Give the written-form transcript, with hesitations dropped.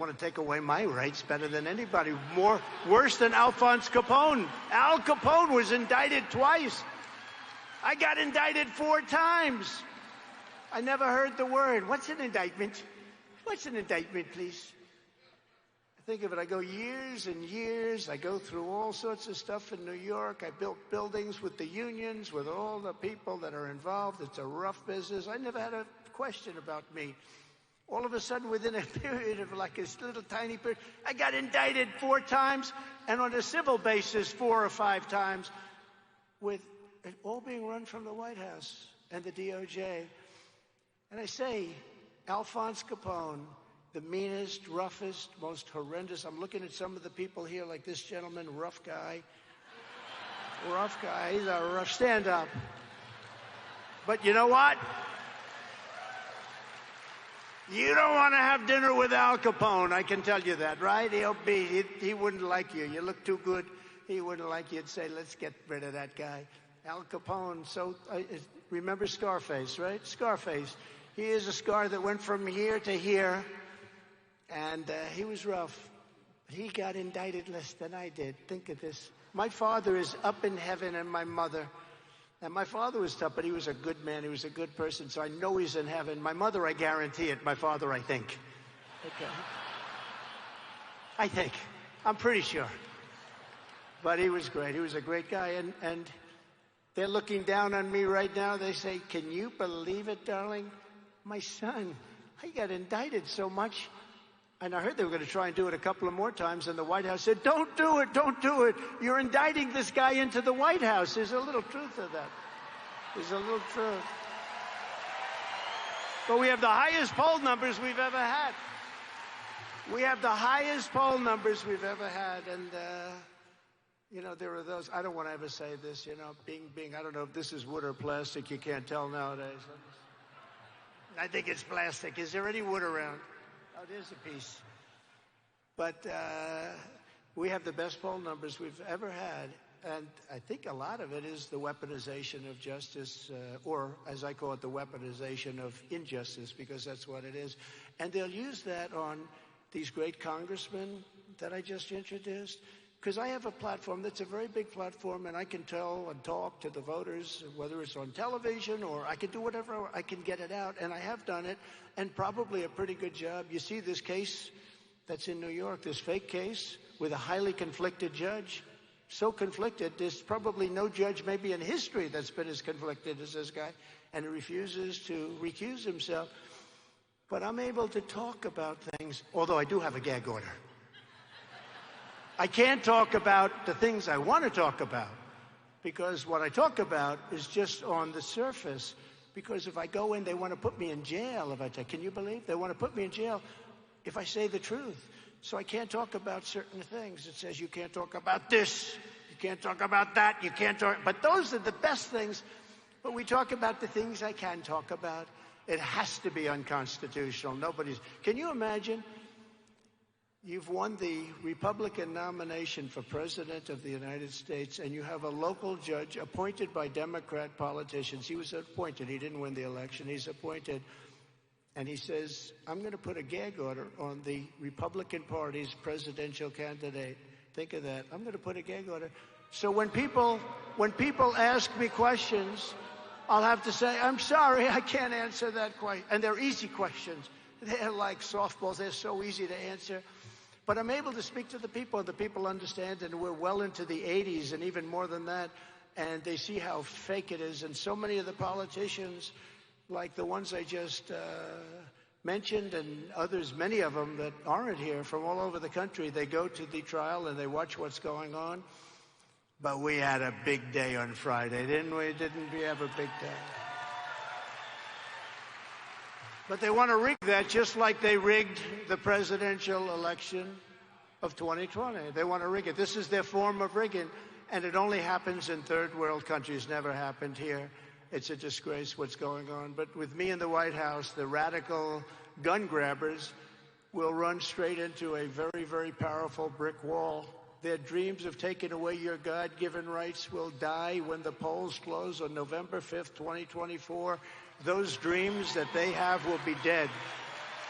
want to take away my rights better than anybody. Worse than Alphonse Capone. Al Capone was indicted twice. I got indicted 4 times. I never heard the word. What's an indictment? What's an indictment, please? Think of it, I go years and years. I go through all sorts of stuff in New York. I built buildings with the unions, with all the people that are involved. It's a rough business. I never had a question about me. All of a sudden, within a period of like this little tiny period, I got indicted 4 times, and on a civil basis 4 or 5 times, with it all being run from the White House and the DOJ. And I say, Alphonse Capone, the meanest, roughest, most horrendous. I'm looking at some of the people here, like this gentleman, rough guy. Rough guy, he's a rough stand-up. But you know what? You don't want to have dinner with Al Capone, I can tell you that, right? He wouldn't like you. You look too good. He wouldn't like you. He'd say, let's get rid of that guy. Al Capone, remember Scarface, right? Scarface. He is a scar that went from here to here, and he was rough. He got indicted less than I did. Think of this. My father is up in heaven, and my mother. And my father was tough, but he was a good man. He was a good person, so I know he's in heaven. My mother, I guarantee it. My father, I think. Okay. I think. I'm pretty sure. But he was great. He was a great guy, and they're looking down on me right now. They say, can you believe it, darling? My son, he got indicted so much. And I heard they were going to try and do it a couple of more times, and the White House said, don't do it, don't do it. You're indicting this guy into the White House. There's a little truth to that. There's a little truth. But we have the highest poll numbers we've ever had. We have the highest poll numbers we've ever had. And, you know, there are those, I don't want to ever say this, you know, being, I don't know if this is wood or plastic. You can't tell nowadays. I think it's plastic. Is there any wood around? Oh, there's a piece. But we have the best poll numbers we've ever had. And I think a lot of it is the weaponization of justice, or as I call it, the weaponization of injustice, because that's what it is. And they'll use that on these great congressmen that I just introduced, because I have a platform that's a very big platform, and I can tell and talk to the voters, whether it's on television or I can do whatever, I can get it out, and I have done it, and probably a pretty good job. You see this case that's in New York, this fake case with a highly conflicted judge, so conflicted, there's probably no judge maybe in history that's been as conflicted as this guy, and he refuses to recuse himself. But I'm able to talk about things, although I do have a gag order. I can't talk about the things I want to talk about, because what I talk about is just on the surface. Because if I go in, they want to put me in jail. Can you believe? They want to put me in jail if I say the truth. So I can't talk about certain things. It says you can't talk about this, you can't talk about that, you can't talk. But those are the best things. But we talk about the things I can talk about. It has to be unconstitutional. Can you imagine? You've won the Republican nomination for President of the United States, and you have a local judge appointed by Democrat politicians. He was appointed. He didn't win the election. He's appointed. And he says, I'm going to put a gag order on the Republican Party's presidential candidate. Think of that. I'm going to put a gag order. So when people ask me questions, I'll have to say, I'm sorry, I can't answer that question. And they're easy questions. They're like softballs. They're so easy to answer. But I'm able to speak to the people, and the people understand, and we're well into the 80s and even more than that, and they see how fake it is. And so many of the politicians, like the ones I just mentioned, and others, many of them that aren't here from all over the country, they go to the trial and they watch what's going on. But we had a big day on Friday, didn't we? Didn't we have a big day? But they want to rig that just like they rigged the presidential election of 2020. They want to rig it. This is their form of rigging, and it only happens in third world countries. Never happened here. It's a disgrace what's going on. But with me in the White House, the radical gun grabbers will run straight into a very, very powerful brick wall. Their dreams of taking away your God-given rights will die when the polls close on November 5th, 2024. Those dreams that they have will be dead.